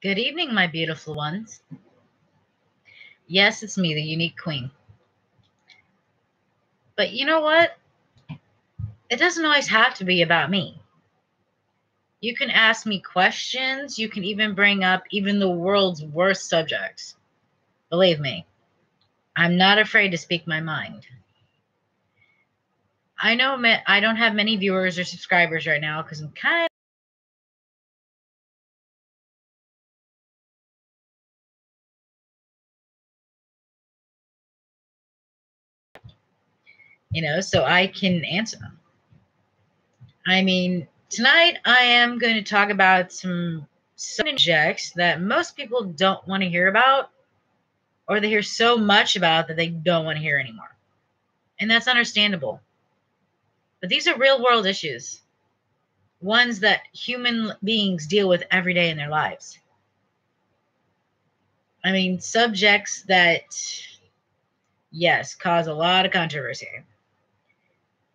Good evening, my beautiful ones. Yes, it's me, the unique queen. But you know what? It doesn't always have to be about me. You can ask me questions. You can even bring up even the world's worst subjects. Believe me, I'm not afraid to speak my mind. I know I don't have many viewers or subscribers right now because I'm kind so I can answer them. I mean, tonight I am going to talk about some subjects that most people don't want to hear about, or they hear so much about that they don't want to hear anymore. And that's understandable. But these are real world issues, ones that human beings deal with every day in their lives. I mean, subjects that, yes, cause a lot of controversy.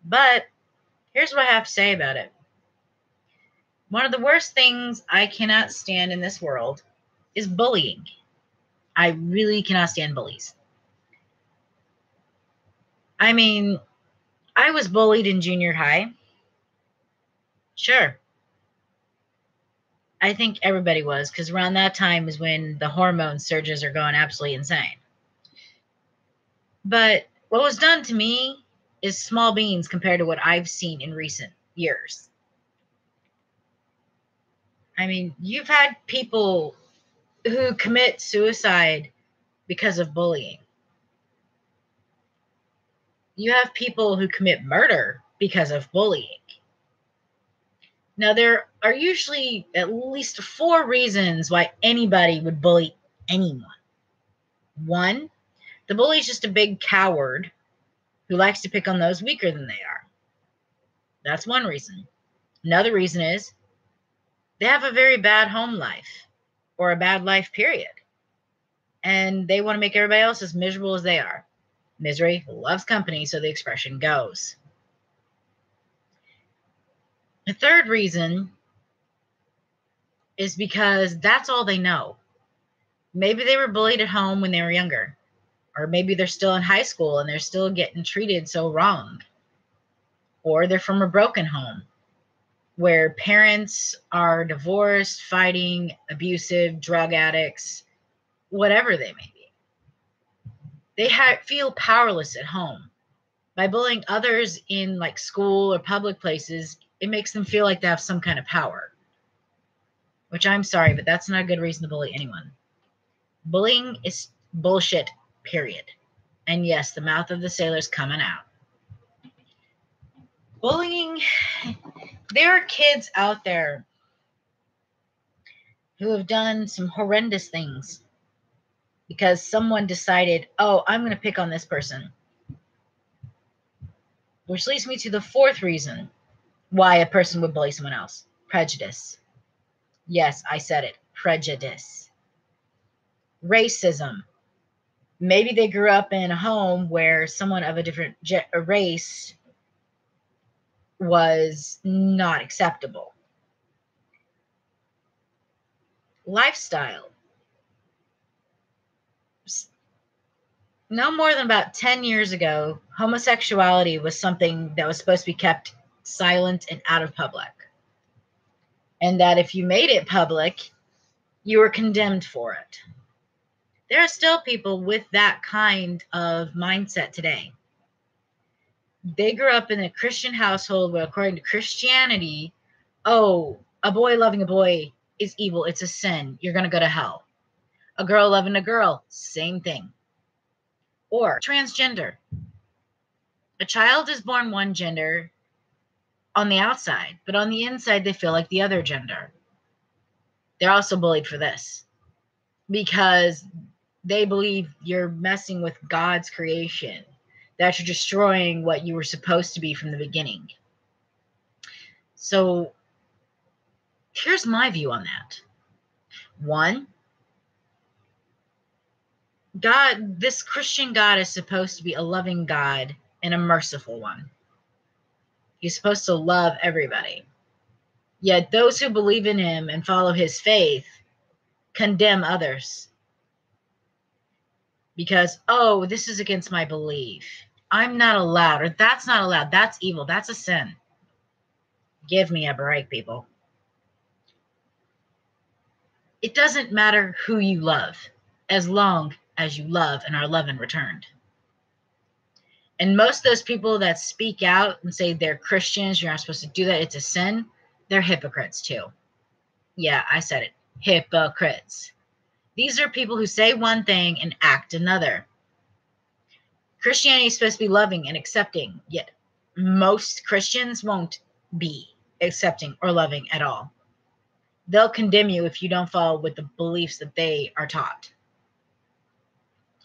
But here's what I have to say about it. One of the worst things I cannot stand in this world is bullying. I really cannot stand bullies. I mean, I was bullied in junior high. Sure. I think everybody was, because around that time is when the hormone surges are going absolutely insane. But what was done to me is small beans compared to what I've seen in recent years. I mean, you've had people who commit suicide because of bullying. You have people who commit murder because of bullying. Now, there are usually at least 4 reasons why anybody would bully anyone. 1, the bully is just a big coward who likes to pick on those weaker than they are. That's one reason. Another reason is they have a very bad home life or a bad life, period. And they want to make everybody else as miserable as they are. Misery loves company, so the expression goes. The third reason is because that's all they know. Maybe they were bullied at home when they were younger, or maybe they're still in high school and they're still getting treated so wrong, or they're from a broken home where parents are divorced, fighting, abusive, drug addicts, whatever they may be. They feel powerless at home. By bullying others in like school or public places, it makes them feel like they have some kind of power. Which, I'm sorry, but that's not a good reason to bully anyone. Bullying is bullshit, period. And yes, the mouth of the sailor's coming out. Bullying, there are kids out there who have done some horrendous things because someone decided, oh, I'm going to pick on this person. Which leads me to the 4th reason why a person would bully someone else. Prejudice. Yes, I said it. Prejudice. Racism. Maybe they grew up in a home where someone of a different race was not acceptable. Lifestyle. No more than about 10 years ago, homosexuality was something that was supposed to be kept silent and out of public. And that if you made it public, you were condemned for it. There are still people with that kind of mindset today. They grew up in a Christian household where, according to Christianity, oh, a boy loving a boy is evil. It's a sin. You're going to go to hell. A girl loving a girl, same thing. Or transgender. A child is born one gender on the outside, but on the inside, they feel like the other gender. They're also bullied for this because they believe you're messing with God's creation, that you're destroying what you were supposed to be from the beginning. So here's my view on that. 1, God, this Christian God is supposed to be a loving God and a merciful one. He's supposed to love everybody. Yet those who believe in him and follow his faith condemn others because, oh, this is against my belief. I'm not allowed, or that's not allowed. That's evil. That's a sin. Give me a break, people. It doesn't matter who you love, as long as you love and are loved and returned. And most of those people that speak out and say they're Christians, you're not supposed to do that, it's a sin, they're hypocrites too. Yeah, I said it. Hypocrites. These are people who say one thing and act another. Christianity is supposed to be loving and accepting, yet most Christians won't be accepting or loving at all. They'll condemn you if you don't follow with the beliefs that they are taught.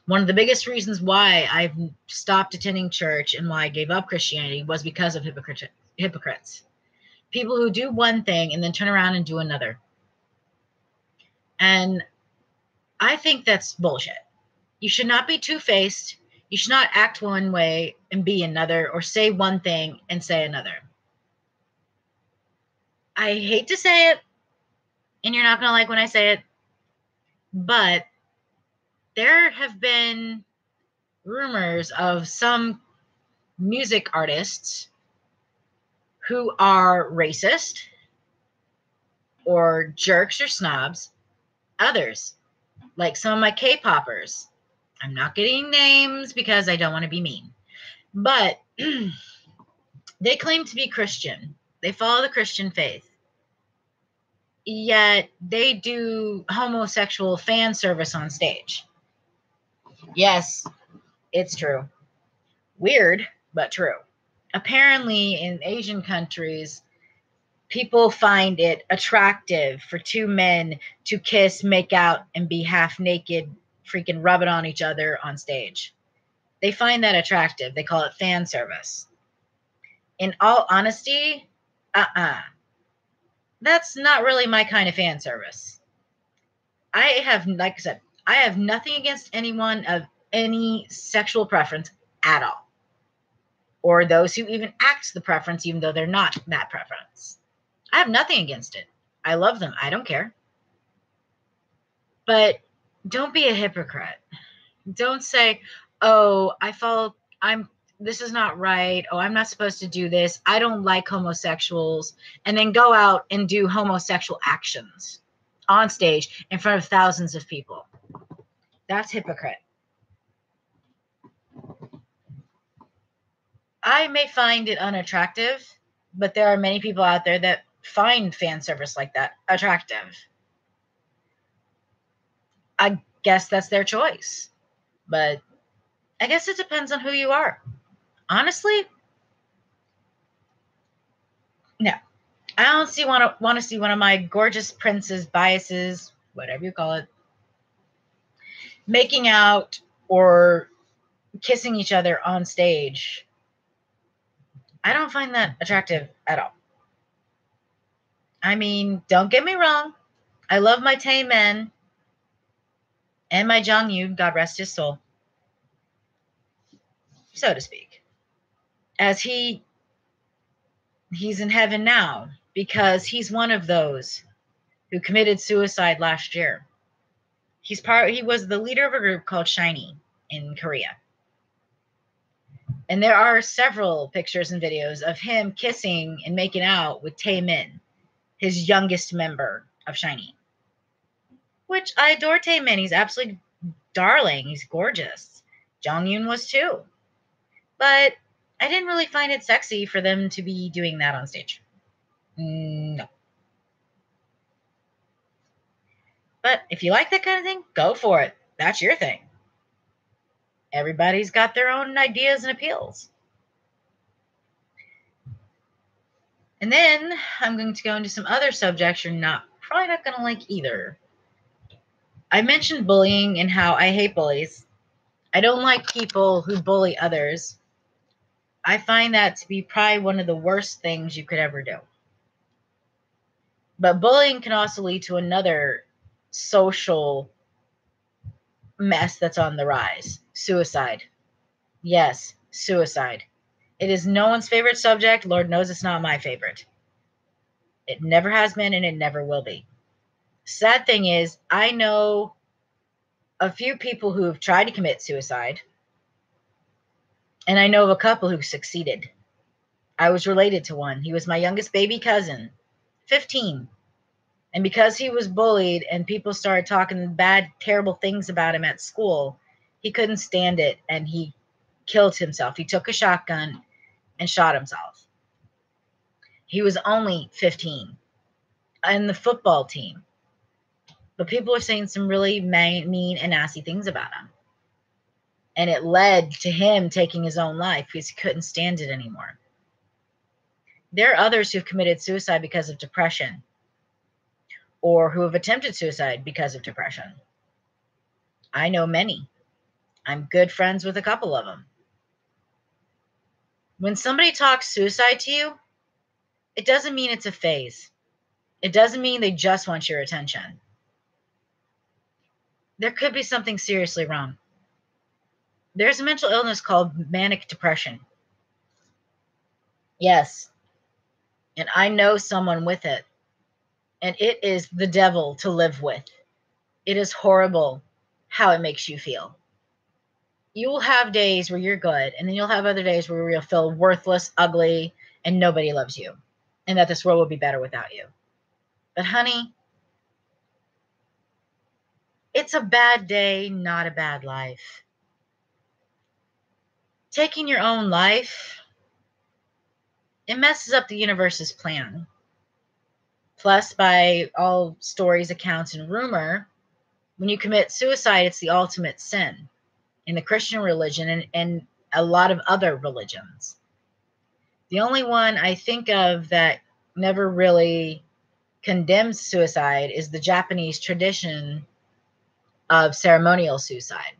One of the biggest reasons why I've stopped attending church and why I gave up Christianity was because of hypocrites. People who do one thing and then turn around and do another. And I think that's bullshit. You should not be two-faced. You should not act one way and be another, or say one thing and say another. I hate to say it, and you're not going to like when I say it, but there have been rumors of some music artists who are racist or jerks or snobs. Others, like some of my K-poppers, I'm not getting names because I don't want to be mean, but they claim to be Christian. They follow the Christian faith. Yet they do homosexual fan service on stage. Yes, it's true. Weird, but true. Apparently, in Asian countries, people find it attractive for two men to kiss, make out, and be half naked, freaking rub it on each other on stage. They find that attractive. They call it fan service. In all honesty, that's not really my kind of fan service. Like I said, I have nothing against anyone of any sexual preference at all. Or those who even act the preference even though they're not that preference. I have nothing against it. I love them. I don't care. But don't be a hypocrite. Don't say, oh, this is not right. Oh, I'm not supposed to do this. I don't like homosexuals. And then go out and do homosexual actions on stage in front of thousands of people. That's hypocrite. I may find it unattractive, but there are many people out there that find fan service like that attractive. I guess that's their choice. But I guess it depends on who you are. Honestly, no. I don't want to see one of my gorgeous princes, biases, whatever you call it, making out or kissing each other on stage. I don't find that attractive at all. I mean, don't get me wrong. I love my Taemin and my Jonghyun, God rest his soul, so to speak. As he's in heaven now because he's one of those who committed suicide last year. He was the leader of a group called SHINee in Korea. And there are several pictures and videos of him kissing and making out with Taemin, his youngest member of SHINee. Which I adore Taemin. He's absolutely darling. He's gorgeous. Jonghyun was too. But I didn't really find it sexy for them to be doing that on stage. No. But if you like that kind of thing, go for it. That's your thing. Everybody's got their own ideas and appeals. And then I'm going to go into some other subjects you're probably not going to like either. I mentioned bullying and how I hate bullies. I don't like people who bully others. I find that to be probably one of the worst things you could ever do. But bullying can also lead to another social mess that's on the rise. Suicide. Yes, suicide. It is no one's favorite subject. Lord knows it's not my favorite. It never has been and it never will be. Sad thing is, I know a few people who have tried to commit suicide, and I know of a couple who succeeded. I was related to one. He was my youngest baby cousin, 15. And because he was bullied and people started talking bad, terrible things about him at school, he couldn't stand it and he killed himself. He took a shotgun and shot himself. He was only 15 and the football team. But people are saying some really mean and nasty things about him. And it led to him taking his own life because he couldn't stand it anymore. There are others who've committed suicide because of depression or who have attempted suicide because of depression. I know many. I'm good friends with a couple of them. When somebody talks suicide to you, it doesn't mean it's a phase. It doesn't mean they just want your attention. There could be something seriously wrong. There's a mental illness called manic depression. Yes. And I know someone with it. And it is the devil to live with. It is horrible how it makes you feel. You will have days where you're good, and then you'll have other days where you'll feel worthless, ugly, and nobody loves you, and that this world would be better without you. But honey, it's a bad day, not a bad life. Taking your own life, it messes up the universe's plan. Plus, by all stories, accounts, and rumor, when you commit suicide, it's the ultimate sin in the Christian religion and a lot of other religions. The only one I think of that never really condemns suicide is the Japanese tradition of ceremonial suicide.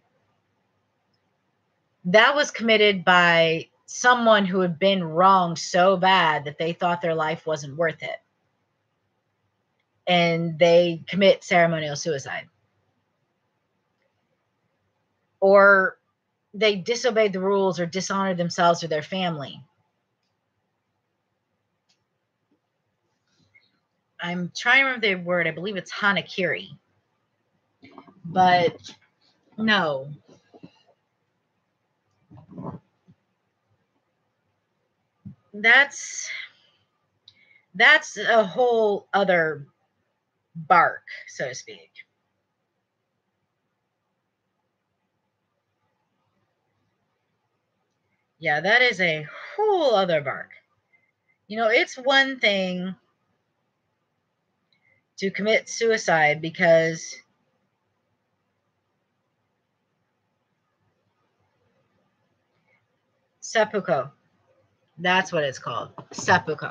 That was committed by someone who had been wronged so bad that they thought their life wasn't worth it. And they commit ceremonial suicide. Or they disobeyed the rules or dishonored themselves or their family. I'm trying to remember the word. I believe it's hanakiri. But no. That's a whole other bark, so to speak. Yeah, that is a whole other bark. You know, it's one thing to commit suicide because seppuku. That's what it's called. Seppuku.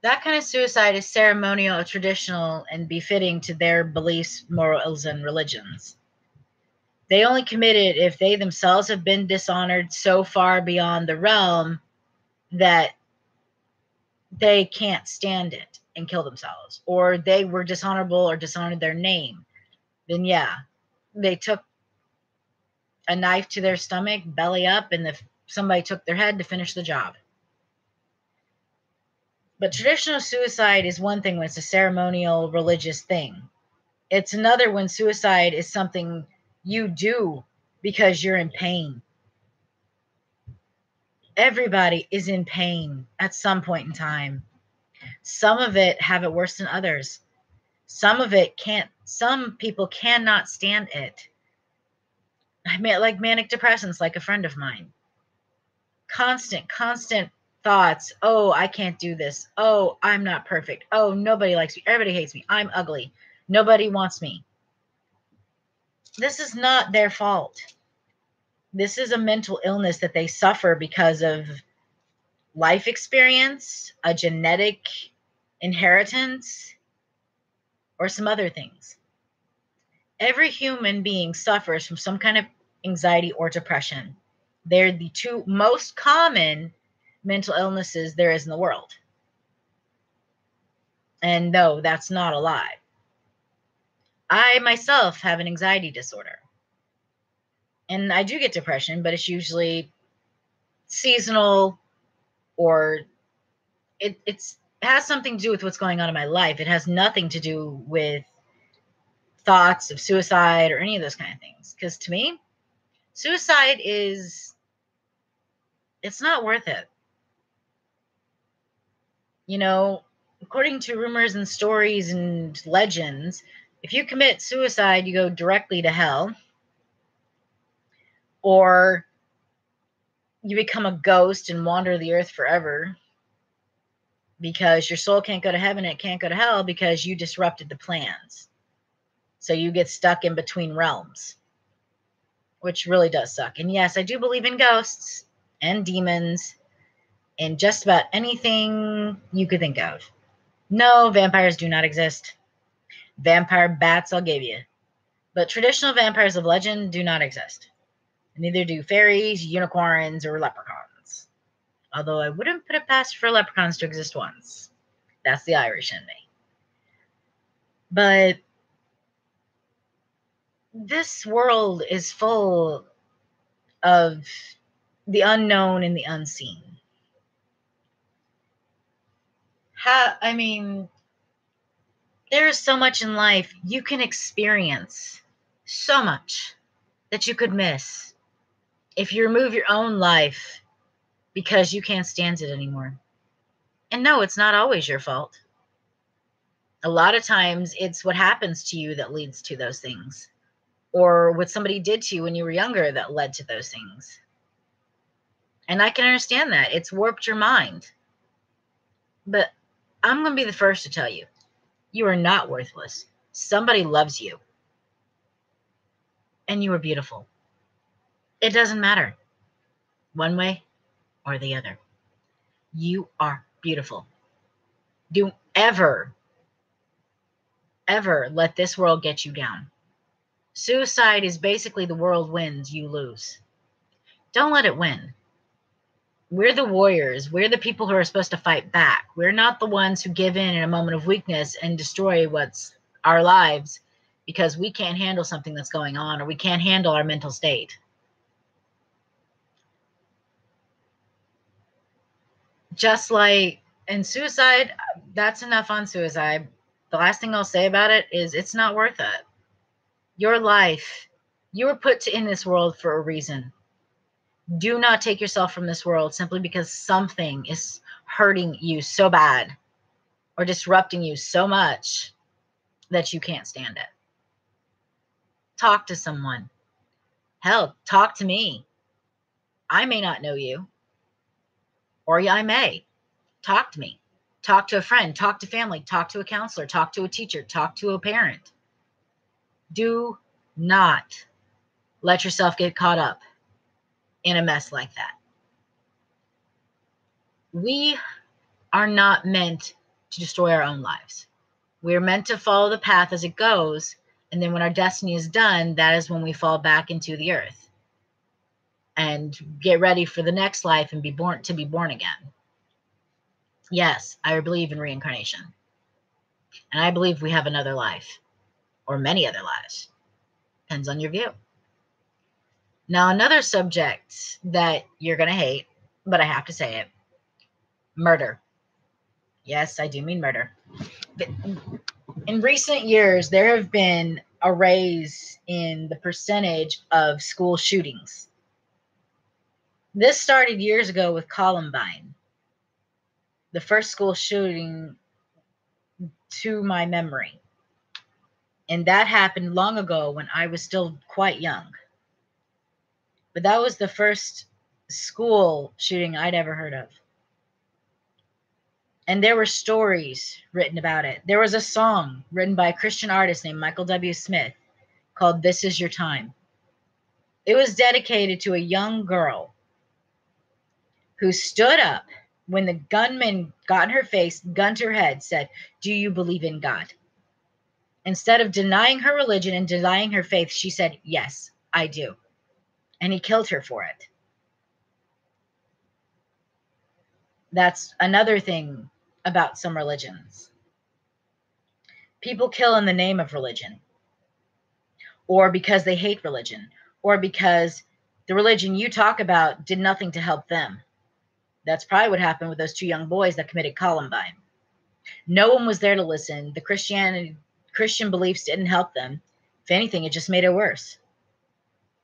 That kind of suicide is ceremonial, traditional, and befitting to their beliefs, morals, and religions. They only commit it if they themselves have been dishonored so far beyond the realm that they can't stand it and kill themselves, or they were dishonorable or dishonored their name. Then yeah, they took a knife to their stomach, belly up, and if somebody took their head to finish the job. But traditional suicide is one thing when it's a ceremonial religious thing. It's another when suicide is something you do because you're in pain. Everybody is in pain at some point in time. Some of it have it worse than others. Some of it can't, some people cannot stand it. I mean, like manic depressants, like a friend of mine. Constant thoughts. Oh, I can't do this. Oh, I'm not perfect. Oh, nobody likes me. Everybody hates me. I'm ugly. Nobody wants me. This is not their fault. This is a mental illness that they suffer because of life experience, a genetic inheritance, or some other things. Every human being suffers from some kind of anxiety or depression. They're the two most common mental illnesses there is in the world. And no, that's not a lie. I myself have an anxiety disorder. And I do get depression, but it's usually seasonal or it's It has something to do with what's going on in my life. It has nothing to do with thoughts of suicide or any of those kind of things. Because to me, suicide it's not worth it. You know, according to rumors and stories and legends, if you commit suicide, you go directly to hell, or you become a ghost and wander the earth forever because your soul can't go to heaven, it can't go to hell because you disrupted the plans. So you get stuck in between realms, which really does suck. And yes, I do believe in ghosts and demons and just about anything you could think of. No, vampires do not exist. Vampire bats, I'll give you. But traditional vampires of legend do not exist. Neither do fairies, unicorns, or leprechauns. Although I wouldn't put it past for leprechauns to exist once. That's the Irish in me. But this world is full of the unknown and the unseen. There is so much in life you can experience, so much that you could miss if you remove your own life because you can't stand it anymore. And no, it's not always your fault. A lot of times it's what happens to you that leads to those things, or what somebody did to you when you were younger that led to those things. And I can understand that. It's warped your mind. But I'm going to be the first to tell you, you are not worthless. Somebody loves you. And you are beautiful. It doesn't matter, one way or the other. You are beautiful. Don't ever let this world get you down. Suicide is basically the world wins, you lose. Don't let it win. We're the warriors. We're the people who are supposed to fight back. We're not the ones who give in a moment of weakness and destroy what's our lives because we can't handle something that's going on, or we can't handle our mental state. Just like in suicide, that's enough on suicide. The last thing I'll say about it is it's not worth it. Your life, you were put in this world for a reason. Do not take yourself from this world simply because something is hurting you so bad or disrupting you so much that you can't stand it. Talk to someone. Hell, talk to me. I may not know you, or I may. Talk to me. Talk to a friend. Talk to family. Talk to a counselor. Talk to a teacher. Talk to a parent. Do not let yourself get caught up in a mess like that. We are not meant to destroy our own lives. We're meant to follow the path as it goes, and then when our destiny is done, that is when we fall back into the earth and get ready for the next life and be born again. Yes, I believe in reincarnation. And I believe we have another life, or many other lives. Depends on your view. Now, another subject that you're going to hate, but I have to say it: murder. Yes, I do mean murder. In recent years, there have been a raise in the percentage of school shootings. This started years ago with Columbine, the first school shooting to my memory. And that happened long ago when I was still quite young. But that was the first school shooting I'd ever heard of. And there were stories written about it. There was a song written by a Christian artist named Michael W. Smith called "This Is Your Time." It was dedicated to a young girl who stood up when the gunman got in her face, gun to her head, said, "Do you believe in God?" Instead of denying her religion and denying her faith, she said, "Yes, I do." And he killed her for it. That's another thing about some religions. People kill in the name of religion, or because they hate religion, or because the religion you talk about did nothing to help them. That's probably what happened with those two young boys that committed Columbine. No one was there to listen. The Christian beliefs didn't help them. If anything, it just made it worse.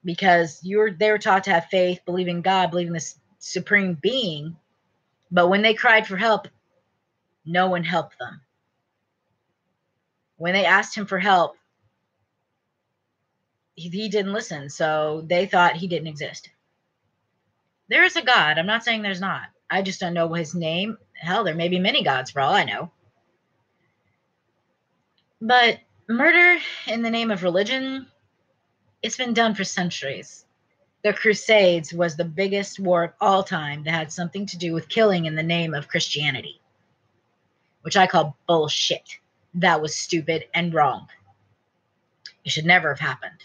Because they were taught to have faith, believe in God, believe in this supreme being. But when they cried for help, no one helped them. When they asked him for help, he didn't listen. So they thought he didn't exist. There is a God. I'm not saying there's not. I just don't know his name. Hell, there may be many gods for all I know. But murder in the name of religion, it's been done for centuries. The Crusades was the biggest war of all time that had something to do with killing in the name of Christianity, which I call bullshit. That was stupid and wrong. It should never have happened.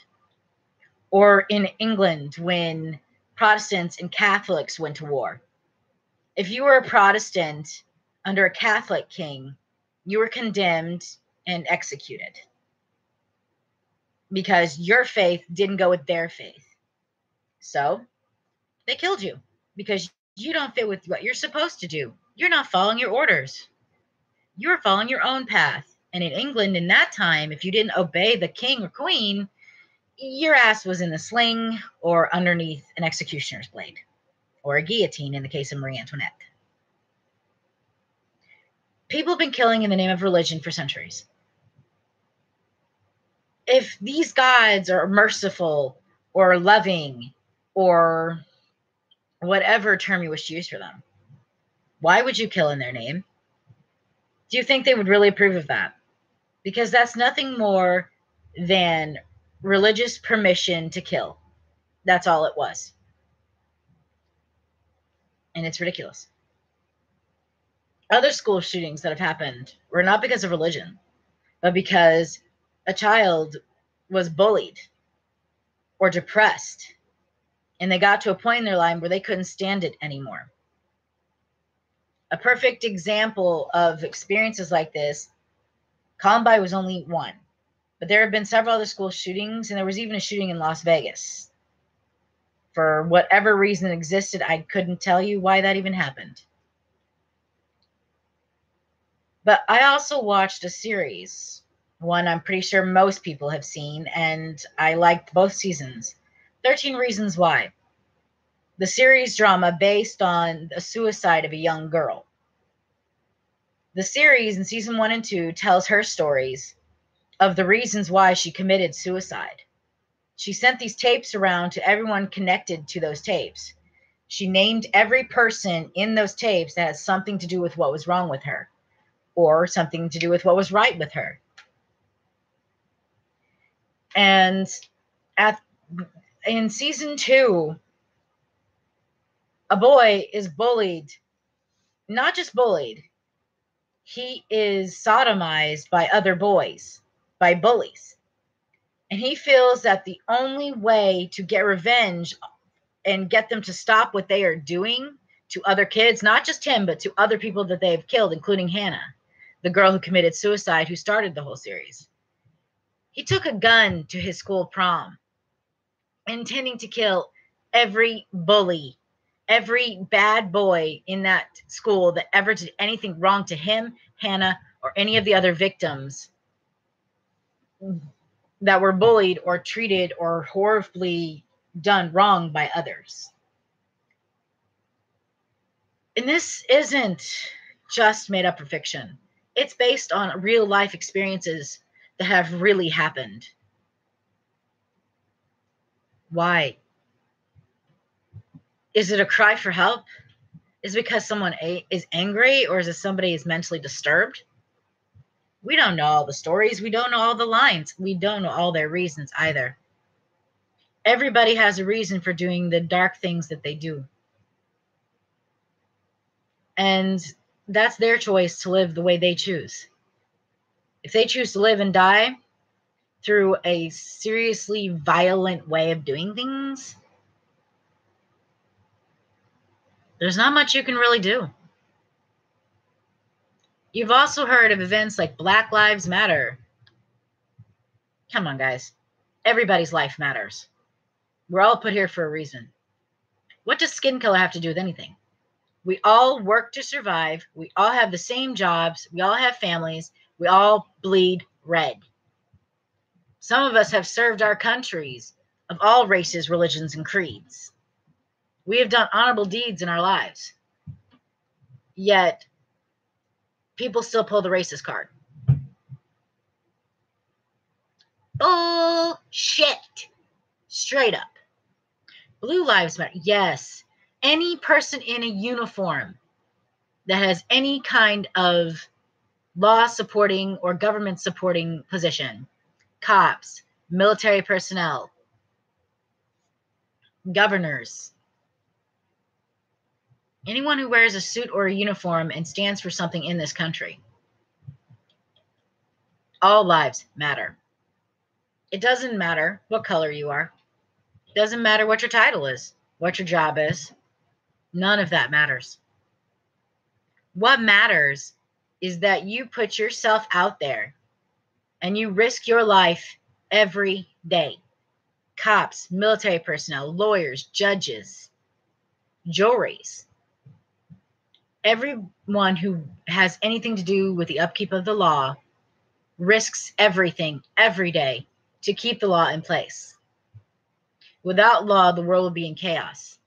Or in England, when Protestants and Catholics went to war. If you were a Protestant under a Catholic king, you were condemned and executed because your faith didn't go with their faith. So they killed you because you don't fit with what you're supposed to do. You're not following your orders. You're following your own path. And in England, in that time, if you didn't obey the king or queen, your ass was in the sling or underneath an executioner's blade or a guillotine in the case of Marie Antoinette. People have been killing in the name of religion for centuries. If these gods are merciful or loving or whatever term you wish to use for them, why would you kill in their name? Do you think they would really approve of that? Because that's nothing more than religious permission to kill. That's all it was. And it's ridiculous. Other school shootings that have happened were not because of religion, but because a child was bullied or depressed, and they got to a point in their life where they couldn't stand it anymore. A perfect example of experiences like this, Columbine was only one, but there have been several other school shootings, and there was even a shooting in Las Vegas. For whatever reason it existed, I couldn't tell you why that even happened. But I also watched a series, one I'm pretty sure most people have seen, and I liked both seasons, 13 Reasons Why. The series drama based on the suicide of a young girl. The series in season 1 and 2 tells her stories of the reasons why she committed suicide. She sent these tapes around to everyone connected to those tapes. She named every person in those tapes that has something to do with what was wrong with her or something to do with what was right with her. And in season 2, a boy is bullied. Not just bullied. He is sodomized by other boys, by bullies. And he feels that the only way to get revenge and get them to stop what they are doing to other kids, not just him, but to other people that they've killed, including Hannah, the girl who committed suicide, who started the whole series. He took a gun to his school prom, intending to kill every bully, every bad boy in that school that ever did anything wrong to him, Hannah, or any of the other victims that were bullied or treated or horribly done wrong by others. And this isn't just made up for fiction. It's based on real life experiences that have really happened. Why? Is it a cry for help? Is it because someone is angry, or is it somebody is mentally disturbed? We don't know all the stories. We don't know all the lines. We don't know all their reasons either. Everybody has a reason for doing the dark things that they do. And that's their choice to live the way they choose. If they choose to live and die through a seriously violent way of doing things, there's not much you can really do. You've also heard of events like Black Lives Matter. Come on, guys. Everybody's life matters. We're all put here for a reason. What does skin color have to do with anything? We all work to survive. We all have the same jobs. We all have families. We all bleed red. Some of us have served our countries of all races, religions, and creeds. We have done honorable deeds in our lives. Yet, people still pull the racist card. Bullshit. Straight up. Blue Lives Matter. Yes. Any person in a uniform that has any kind of law supporting or government supporting position, cops, military personnel, governors, anyone who wears a suit or a uniform and stands for something in this country, all lives matter. It doesn't matter what color you are. It doesn't matter what your title is, what your job is. None of that matters. What matters is that you put yourself out there and you risk your life every day. Cops, military personnel, lawyers, judges, juries, everyone who has anything to do with the upkeep of the law risks everything every day to keep the law in place. Without law, the world would be in chaos.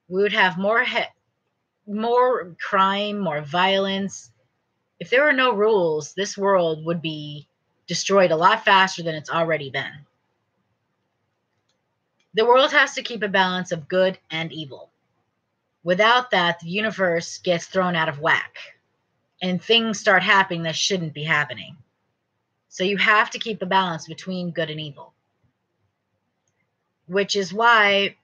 We would have more crime, more violence. If there were no rules, this world would be destroyed a lot faster than it's already been. The world has to keep a balance of good and evil. Without that, the universe gets thrown out of whack and things start happening that shouldn't be happening. So you have to keep a balance between good and evil. Which is why,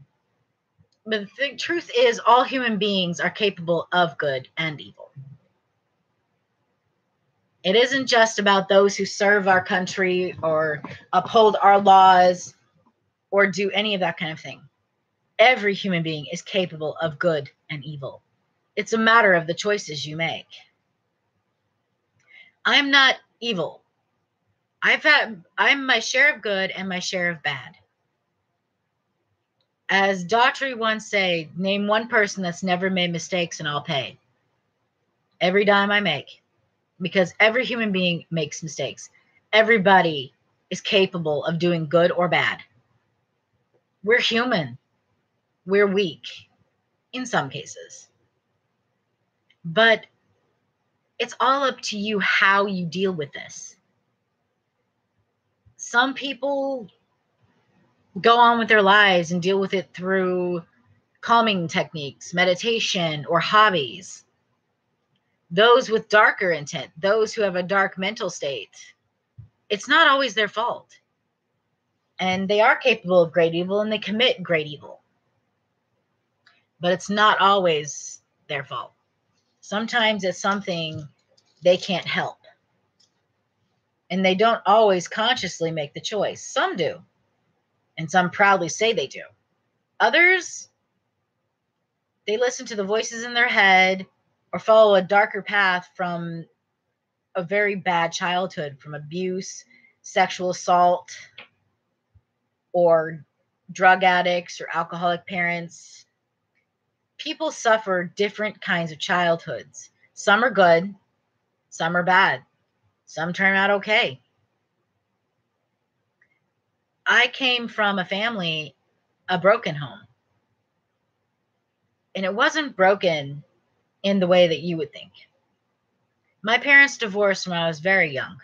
but the truth is, all human beings are capable of good and evil. It isn't just about those who serve our country or uphold our laws or do any of that kind of thing. Every human being is capable of good and evil. It's a matter of the choices you make. I'm not evil. I'm my share of good and my share of bad. As Daughtry once said, name one person that's never made mistakes and I'll pay. Every dime I make. Because every human being makes mistakes. Everybody is capable of doing good or bad. We're human. We're weak in some cases. But it's all up to you how you deal with this. Some people go on with their lives and deal with it through calming techniques, meditation, or hobbies. Those with darker intent, those who have a dark mental state, it's not always their fault. And they are capable of great evil and they commit great evil. But it's not always their fault. Sometimes it's something they can't help. And they don't always consciously make the choice. Some do. And some proudly say they do. Others, they listen to the voices in their head or follow a darker path from a very bad childhood, from abuse, sexual assault, or drug addicts or alcoholic parents. People suffer different kinds of childhoods. Some are good, some are bad, some turn out okay. I came from a family, a broken home. And it wasn't broken in the way that you would think. My parents divorced when I was very young.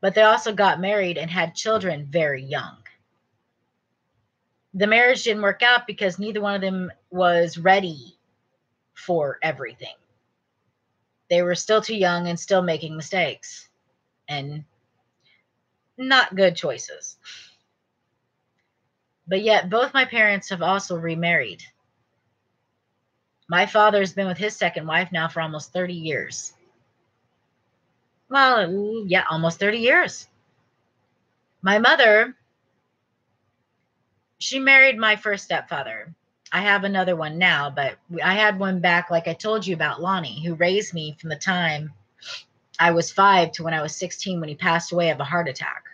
But they also got married and had children very young. The marriage didn't work out because neither one of them was ready for everything. They were still too young and still making mistakes. And not good choices. But yet, both my parents have also remarried. My father's been with his second wife now for almost 30 years. Well, yeah, almost 30 years. My mother, she married my first stepfather. I have another one now, but I had one back, like I told you about, Lonnie, who raised me from the time I was 5 to when I was 16 when he passed away of a heart attack.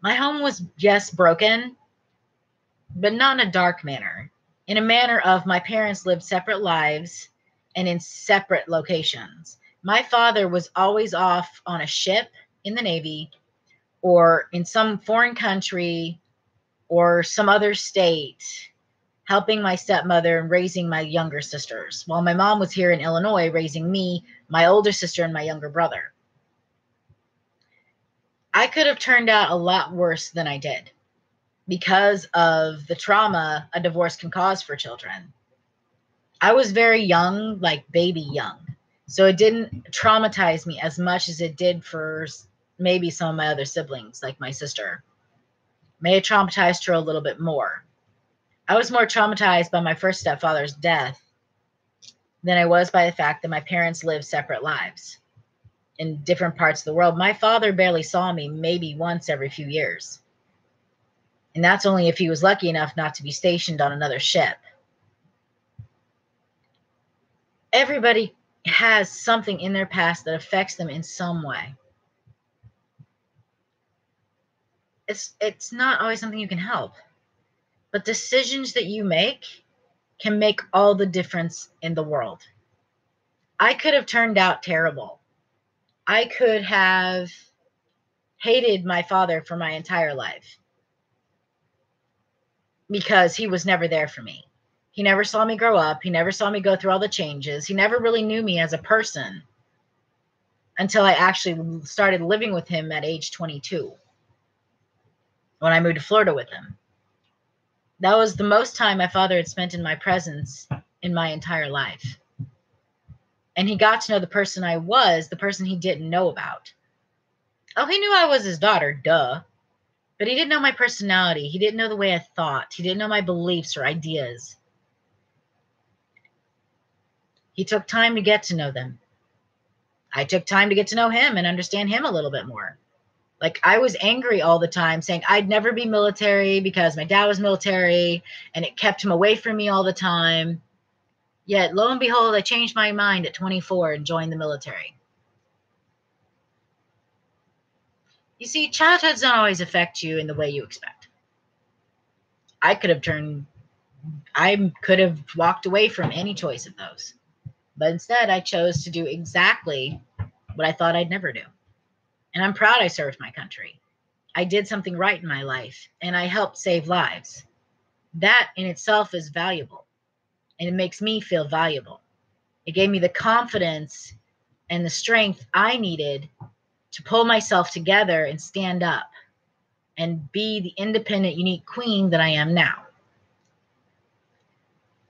My home was, yes, broken, but not in a dark manner. in a manner of my parents lived separate lives and in separate locations. My father was always off on a ship in the Navy or in some foreign country or some other state, helping my stepmother and raising my younger sisters, while my mom was here in Illinois raising me, my older sister, and my younger brother. I could have turned out a lot worse than I did because of the trauma a divorce can cause for children. I was very young, like baby young, so it didn't traumatize me as much as it did for maybe some of my other siblings, like my sister. May have traumatized her a little bit more. I was more traumatized by my first stepfather's death than I was by the fact that my parents lived separate lives in different parts of the world. My father barely saw me maybe once every few years. And that's only if he was lucky enough not to be stationed on another ship. Everybody has something in their past that affects them in some way. It's not always something you can help. But decisions that you make can make all the difference in the world. I could have turned out terrible. I could have hated my father for my entire life because he was never there for me. He never saw me grow up. He never saw me go through all the changes. He never really knew me as a person until I actually started living with him at age 22 when I moved to Florida with him. That was the most time my father had spent in my presence in my entire life. And he got to know the person I was, the person he didn't know about. Oh, he knew I was his daughter, duh. But he didn't know my personality. He didn't know the way I thought. He didn't know my beliefs or ideas. He took time to get to know them. I took time to get to know him and understand him a little bit more. Like, I was angry all the time, saying I'd never be military because my dad was military and it kept him away from me all the time. Yet, lo and behold, I changed my mind at 24 and joined the military. You see, childhoods don't always affect you in the way you expect. I could have walked away from any choice of those. But instead, I chose to do exactly what I thought I'd never do. And I'm proud I served my country. I did something right in my life, and I helped save lives. That in itself is valuable, and it makes me feel valuable. It gave me the confidence and the strength I needed to pull myself together and stand up and be the independent, unique queen that I am now.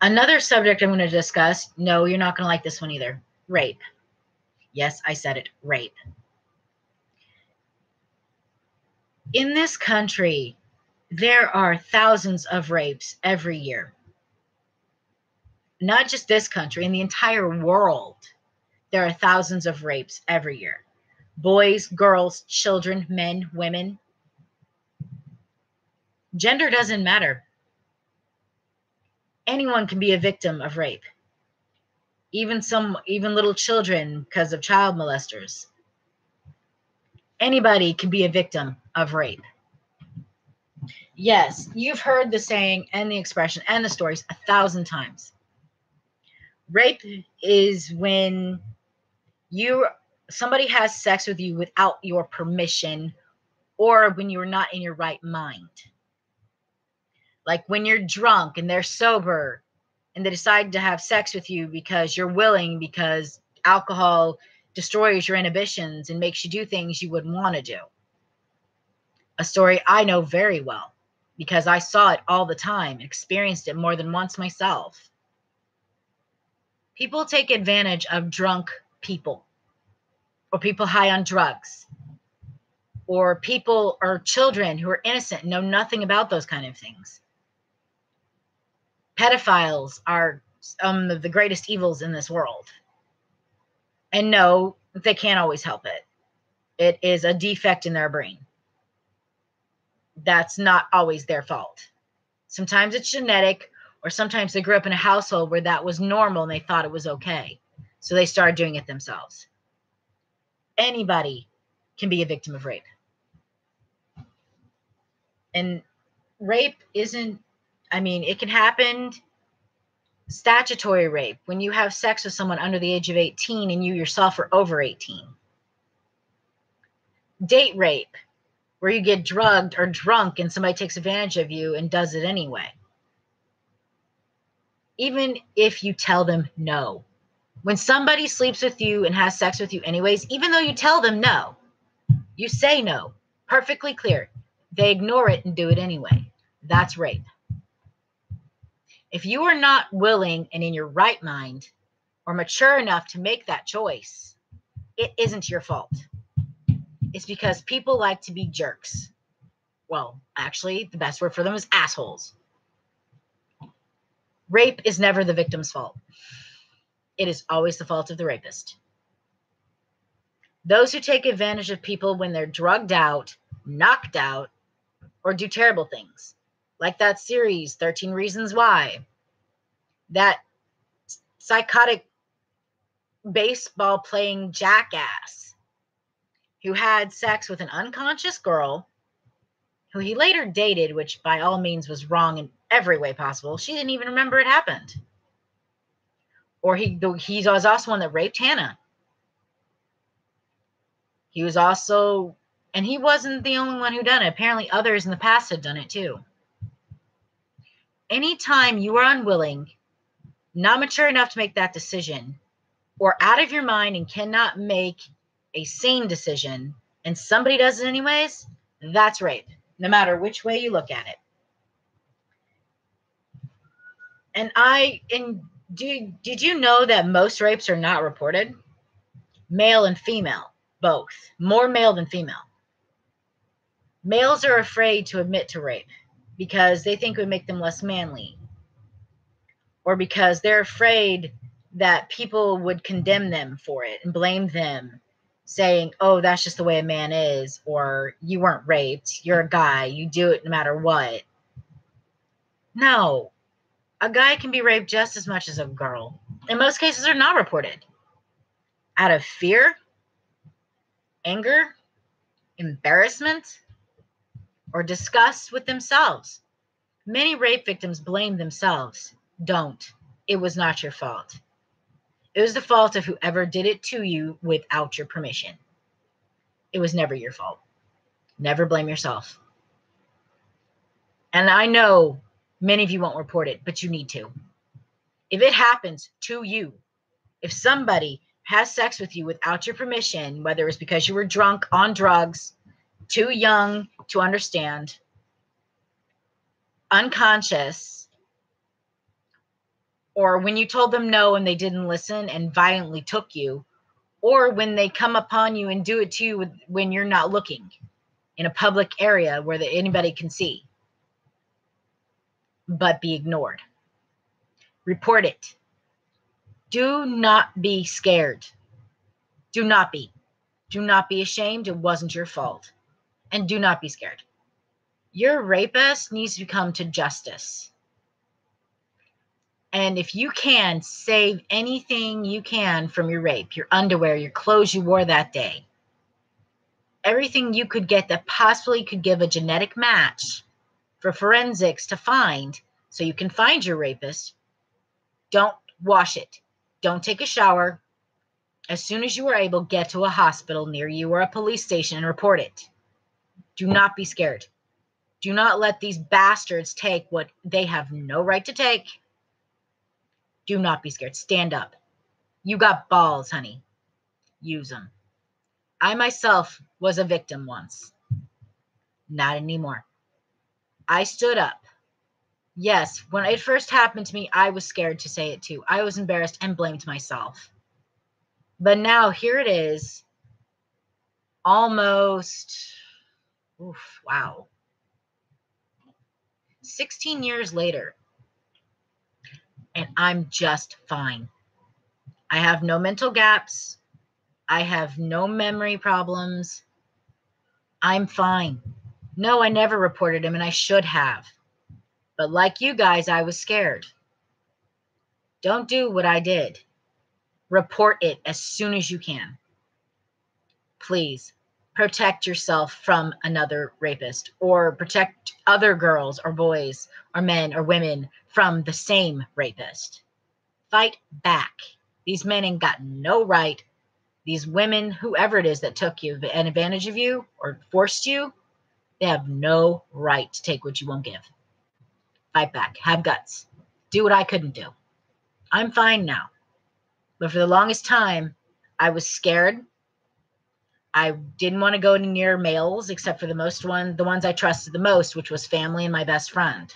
Another subject I'm going to discuss, no, you're not going to like this one either, rape. Yes, I said it, rape. In this country, there are thousands of rapes every year. Not just this country, in the entire world, there are thousands of rapes every year. Boys, girls, children, men, women. Gender doesn't matter. Anyone can be a victim of rape. Even little children because of child molesters. Anybody can be a victim of rape. Yes, you've heard the saying and the expression and the stories 1,000 times. Rape is when somebody has sex with you without your permission or when you're not in your right mind. Like when you're drunk and they're sober and they decide to have sex with you because you're willing, because alcohol destroys your inhibitions and makes you do things you wouldn't want to do. A story I know very well because I saw it all the time, experienced it more than once myself. People take advantage of drunk people or people high on drugs or people or children who are innocent and know nothing about those kind of things. Pedophiles are some of the greatest evils in this world. And no, they can't always help it. It is a defect in their brain. That's not always their fault. Sometimes it's genetic, or sometimes they grew up in a household where that was normal and they thought it was okay. So they started doing it themselves. Anybody can be a victim of rape. And rape isn't, it can happen Statutory rape, when you have sex with someone under the age of 18 and you yourself are over 18. Date rape, where you get drugged or drunk and somebody takes advantage of you and does it anyway. Even if you tell them no. When somebody sleeps with you and has sex with you anyways, even though you tell them no, you say no, perfectly clear. They ignore it and do it anyway. That's rape. If you are not willing and in your right mind or mature enough to make that choice, it isn't your fault. It's because people like to be jerks. Well, actually, the best word for them is assholes. Rape is never the victim's fault. It is always the fault of the rapist. Those who take advantage of people when they're drugged out, knocked out, or do terrible things, like that series, 13 Reasons Why, that psychotic baseball playing jackass who had sex with an unconscious girl who he later dated, which by all means was wrong in every way possible. She didn't even remember it happened. Or he was also one that raped Hannah. He was also, and he wasn't the only one who done it. Apparently others in the past had done it too. Anytime you are unwilling, not mature enough to make that decision, or out of your mind and cannot make a sane decision, and somebody does it anyways, that's rape, no matter which way you look at it. Did you know that most rapes are not reported? Male and female, both. More male than female. Males are afraid to admit to rape because they think it would make them less manly, or because they're afraid that people would condemn them for it and blame them, saying, oh, that's just the way a man is, or you weren't raped, you're a guy, you do it no matter what. No, a guy can be raped just as much as a girl. In most cases, are not reported. Out of fear, anger, embarrassment, or disgust with themselves. Many rape victims blame themselves. Don't. It was not your fault. It was the fault of whoever did it to you without your permission. It was never your fault. Never blame yourself. And I know many of you won't report it, but you need to. If it happens to you, if somebody has sex with you without your permission, whether it's because you were drunk, on drugs, too young to understand, unconscious, or when you told them no and they didn't listen and violently took you, or when they come upon you and do it to you when you're not looking in a public area where anybody can see, but be ignored. Report it. Do not be scared. Do not be. Do not be ashamed. It wasn't your fault. And do not be scared. Your rapist needs to come to justice. And if you can, save anything you can from your rape, your underwear, your clothes you wore that day, everything you could get that possibly could give a genetic match for forensics to find so you can find your rapist, don't wash it. Don't take a shower. As soon as you are able, get to a hospital near you or a police station and report it. Do not be scared. Do not let these bastards take what they have no right to take. Do not be scared. Stand up. You got balls, honey. Use them. I myself was a victim once. Not anymore. I stood up. Yes, when it first happened to me, I was scared to say it too. I was embarrassed and blamed myself. But now here it is. Almost, wow. 16 years later. And I'm just fine. I have no mental gaps. I have no memory problems. I'm fine. No, I never reported him, and I should have. But like you guys, I was scared. Don't do what I did. Report it as soon as you can. Please protect yourself from another rapist, or protect other girls or boys or men or women from the same rapist. Fight back. These men ain't got no right. These women, whoever it is that took you an advantage of you or forced you, they have no right to take what you won't give. Fight back. Have guts. Do what I couldn't do. I'm fine now. But for the longest time, I was scared. I didn't want to go near males except for the ones I trusted the most, which was family and my best friend.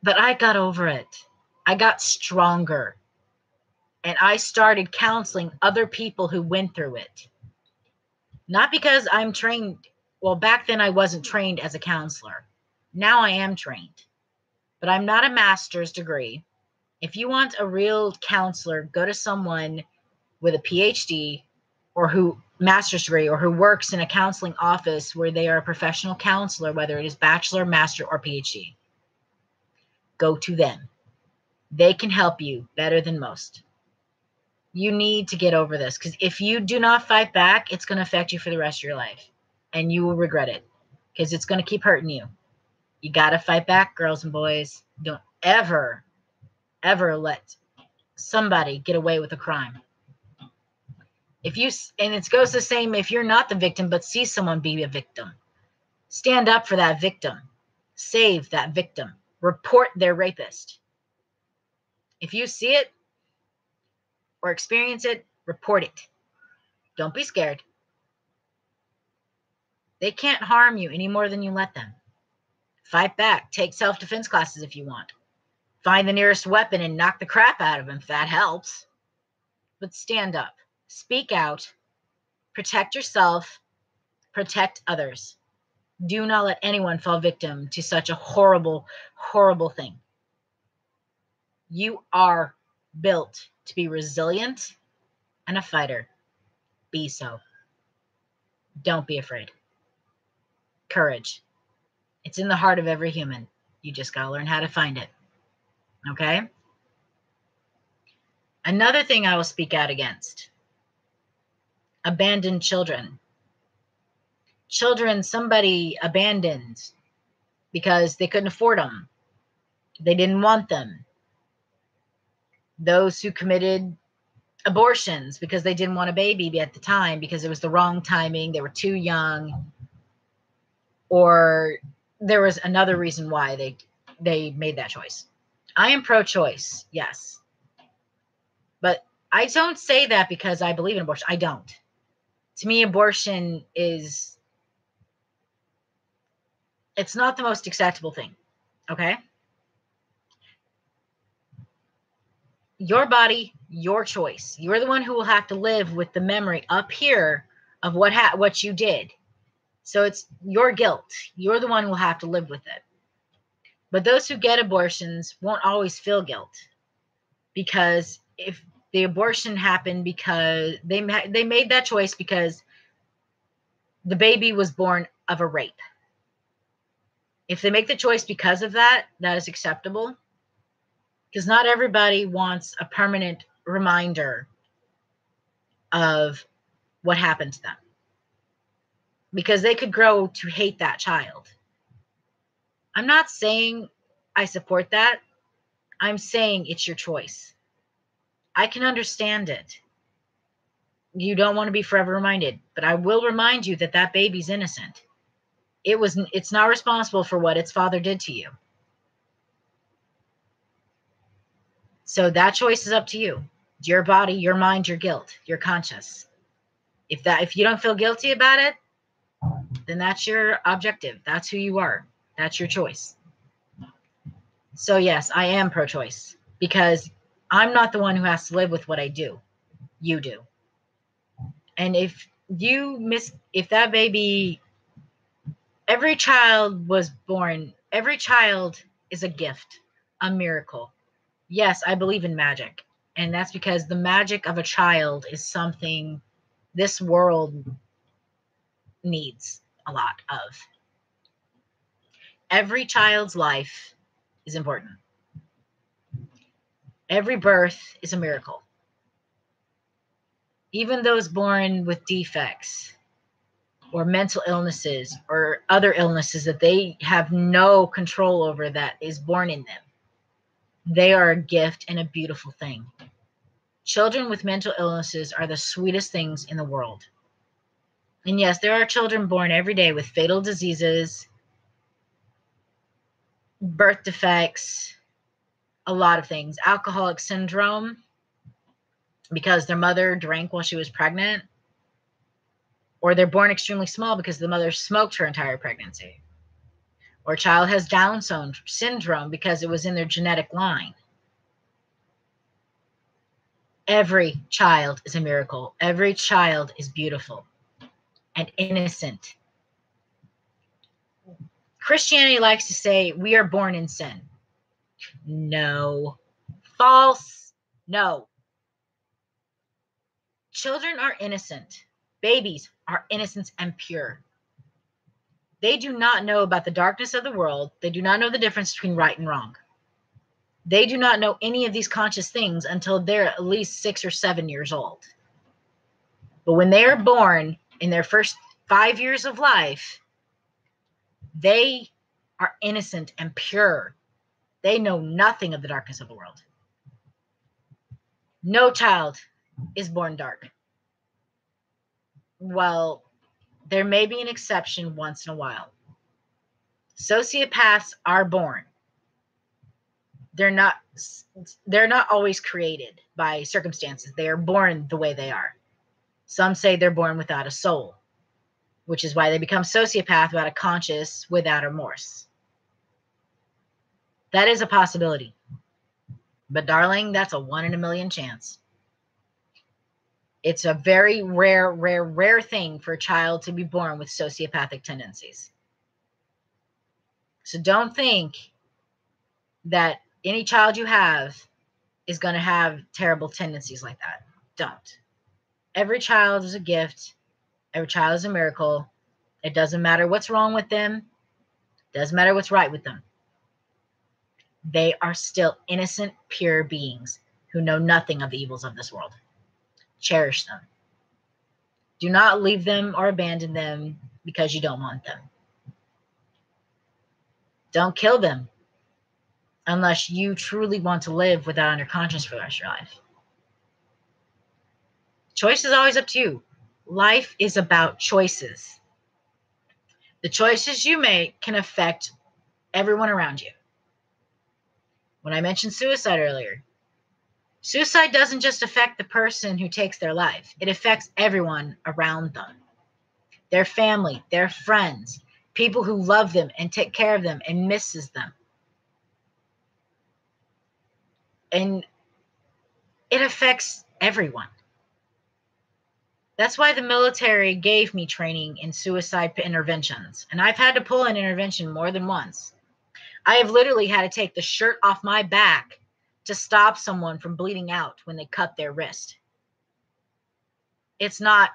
But I got over it. I got stronger. And I started counseling other people who went through it. Not because I'm trained. Well, back then I wasn't trained as a counselor. Now I am trained. But I'm not a master's degree. If you want a real counselor, go to someone with a PhD or who master's degree or who works in a counseling office where they are a professional counselor, whether it is bachelor, master, or PhD. Go to them. They can help you better than most. You need to get over this because if you do not fight back, it's going to affect you for the rest of your life and you will regret it because it's going to keep hurting you. You got to fight back, girls and boys. Don't ever, ever let somebody get away with a crime. And it goes the same if you're not the victim, but see someone be a victim. Stand up for that victim. Save that victim. Report their rapist. If you see it or experience it, report it. Don't be scared. They can't harm you any more than you let them. Fight back. Take self-defense classes if you want. Find the nearest weapon and knock the crap out of them if that helps. But stand up. Speak out. Protect yourself. Protect others. Do not let anyone fall victim to such a horrible, horrible thing. You are built to be resilient and a fighter. Be so. Don't be afraid. Courage. It's in the heart of every human. You just got to learn how to find it. Okay? Another thing I will speak out against. Abandoned children. Children somebody abandoned because they couldn't afford them. They didn't want them. Those who committed abortions because they didn't want a baby at the time because it was the wrong timing. They were too young. Or there was another reason why they made that choice. I am pro-choice, yes. But I don't say that because I believe in abortion. I don't. To me, abortion it's not the most acceptable thing, okay? Your body, your choice. You're the one who will have to live with the memory up here of what you did. So it's your guilt. You're the one who will have to live with it. But those who get abortions won't always feel guilt because if the abortion happened because they made that choice because the baby was born of a rape. If they make the choice because of that, that is acceptable. Because not everybody wants a permanent reminder of what happened to them. Because they could grow to hate that child. I'm not saying I support that. I'm saying it's your choice. I can understand it. You don't want to be forever reminded, but I will remind you that that baby's innocent. It's not responsible for what its father did to you. So that choice is up to you. It's your body, your mind, your guilt, your conscience. If you don't feel guilty about it, then that's your objective. That's who you are. That's your choice. So yes, I am pro-choice because I'm not the one who has to live with what I do. You do. And if that baby, every child is a gift, a miracle. Yes, I believe in magic. And that's because the magic of a child is something this world needs a lot of. Every child's life is important. Every birth is a miracle. Even those born with defects or mental illnesses or other illnesses that they have no control over that is born in them. They are a gift and a beautiful thing. Children with mental illnesses are the sweetest things in the world. And yes, there are children born every day with fatal diseases, birth defects, a lot of things. Alcoholic syndrome, because their mother drank while she was pregnant, or they're born extremely small because the mother smoked her entire pregnancy, or a child has Down syndrome because it was in their genetic line. Every child is a miracle. Every child is beautiful and innocent. Christianity likes to say we are born in sin. No. False. No. Children are innocent. Babies are innocent and pure. They do not know about the darkness of the world. They do not know the difference between right and wrong. They do not know any of these conscious things until they're at least 6 or 7 years old. But when they are born in their first 5 years of life, they are innocent and pure. They know nothing of the darkness of the world. No child is born dark. Well, there may be an exception once in a while. Sociopaths are born. They're not always created by circumstances. They are born the way they are. Some say they're born without a soul, which is why they become sociopath without a conscience, without remorse. That is a possibility. But darling, that's a 1 in a million chance. It's a very rare thing for a child to be born with sociopathic tendencies. So don't think that any child you have is going to have terrible tendencies like that. Don't. Every child is a gift. Every child is a miracle. It doesn't matter what's wrong with them. It doesn't matter what's right with them. They are still innocent, pure beings who know nothing of the evils of this world. Cherish them. Do not leave them or abandon them because you don't want them. Don't kill them unless you truly want to live with that on your conscience for the rest of your life. Choice is always up to you. Life is about choices. The choices you make can affect everyone around you. When I mentioned suicide earlier, suicide doesn't just affect the person who takes their life. It affects everyone around them. Their family, their friends, people who love them and take care of them and misses them. And it affects everyone. That's why the military gave me training in suicide interventions. And I've had to pull an intervention more than once. I have literally had to take the shirt off my back to stop someone from bleeding out when they cut their wrist. It's not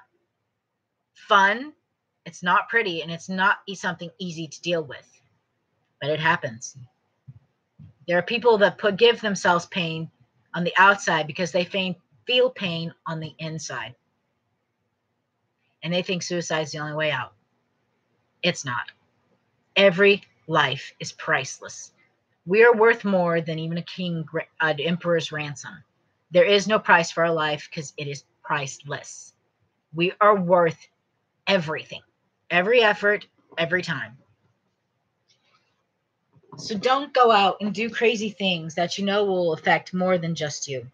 fun, it's not pretty, and it's not something easy to deal with. But it happens. There are people that give themselves pain on the outside because they feel pain on the inside. And they think suicide is the only way out. It's not. Every life is priceless. We are worth more than even an emperor's ransom. There is no price for our life because it is priceless. We are worth everything, every effort, every time. So don't go out and do crazy things that you know will affect more than just you.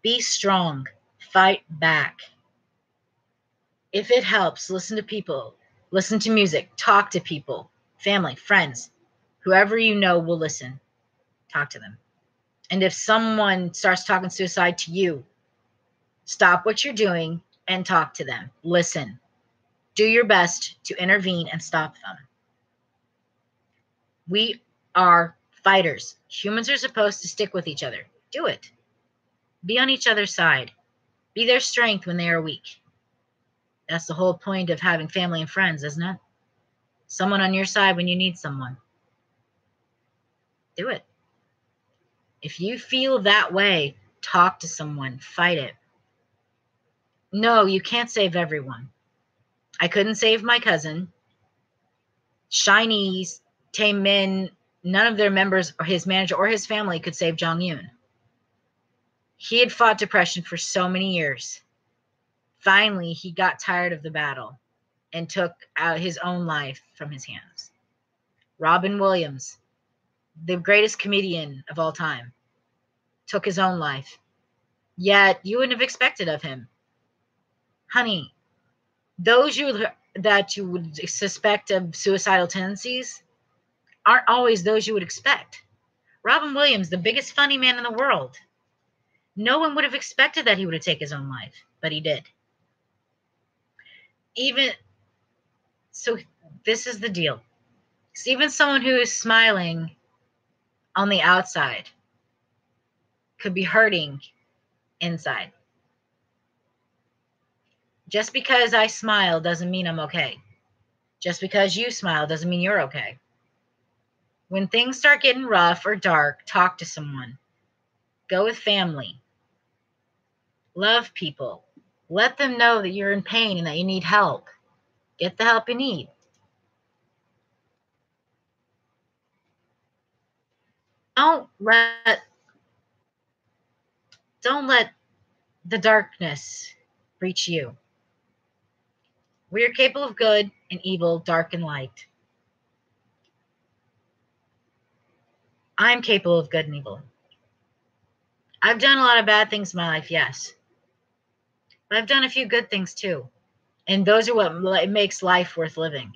Be strong. Fight back. If it helps, listen to people. Listen to music. Talk to people. Family, friends. Whoever you know will listen. Talk to them. And if someone starts talking suicide to you, stop what you're doing and talk to them. Listen. Do your best to intervene and stop them. We are fighters. Humans are supposed to stick with each other. Do it. Be on each other's side. Be their strength when they are weak. That's the whole point of having family and friends, isn't it? Someone on your side when you need someone. Do it. If you feel that way, talk to someone. Fight it. No, you can't save everyone. I couldn't save my cousin. Chinese Taemin none of their members or his manager or his family could save Jong-un. He had fought depression for so many years. Finally, he got tired of the battle and took out his own life from his hands. Robin Williams, the greatest comedian of all time, took his own life. Yet you wouldn't have expected of him. Honey, those that you would suspect of suicidal tendencies aren't always those you would expect. Robin Williams, the biggest funny man in the world. No one would have expected that he would have taken his own life, but he did. Even so, this is the deal. So even someone who is smiling on the outside could be hurting inside. Just because I smile doesn't mean I'm okay. Just because you smile doesn't mean you're okay. When things start getting rough or dark, talk to someone. Go with family. Love people. Let them know that you're in pain and that you need help. Get the help you need. Don't let the darkness reach you. We are capable of good and evil, dark and light. I'm capable of good and evil. I've done a lot of bad things in my life, yes. But I've done a few good things too. And those are what makes life worth living.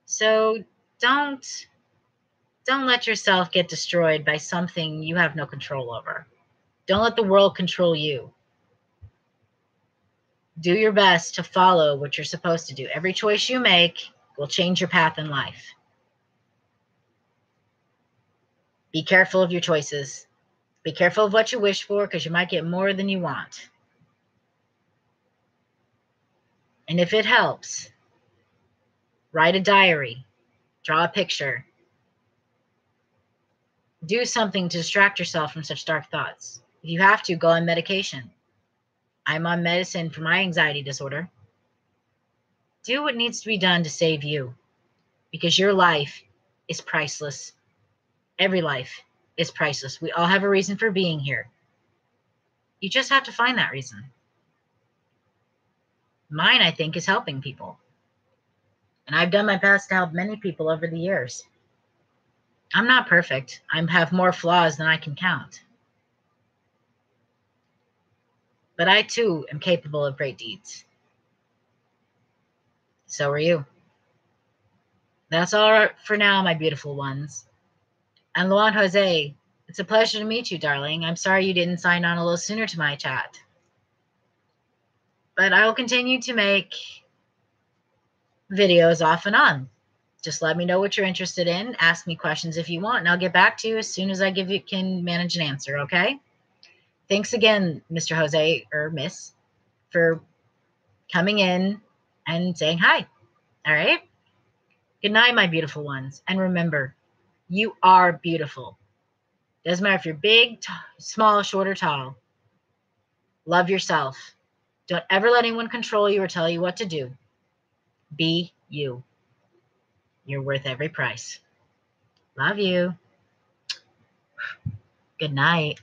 So don't let yourself get destroyed by something you have no control over. Don't let the world control you. Do your best to follow what you're supposed to do. Every choice you make will change your path in life. Be careful of your choices. Be careful of what you wish for, because you might get more than you want. And if it helps, write a diary, draw a picture, do something to distract yourself from such dark thoughts. If you have to, go on medication. I'm on medicine for my anxiety disorder. Do what needs to be done to save you, because your life is priceless. Every life is priceless. We all have a reason for being here. You just have to find that reason. Mine, I think, is helping people. And I've done my best to help many people over the years. I'm not perfect. I have more flaws than I can count. But I, too, am capable of great deeds. So are you. That's all for now, my beautiful ones. And Luan Jose, it's a pleasure to meet you, darling. I'm sorry you didn't sign on a little sooner to my chat. But I will continue to make videos off and on. Just let me know what you're interested in. Ask me questions if you want, and I'll get back to you as soon as I can manage an answer, okay? Thanks again, Mr. Jose, or Miss, for coming in and saying hi. All right? Good night, my beautiful ones. And remember, you are beautiful. Doesn't matter if you're big, small, short, or tall. Love yourself. Don't ever let anyone control you or tell you what to do. Be you. You're worth every price. Love you. Good night.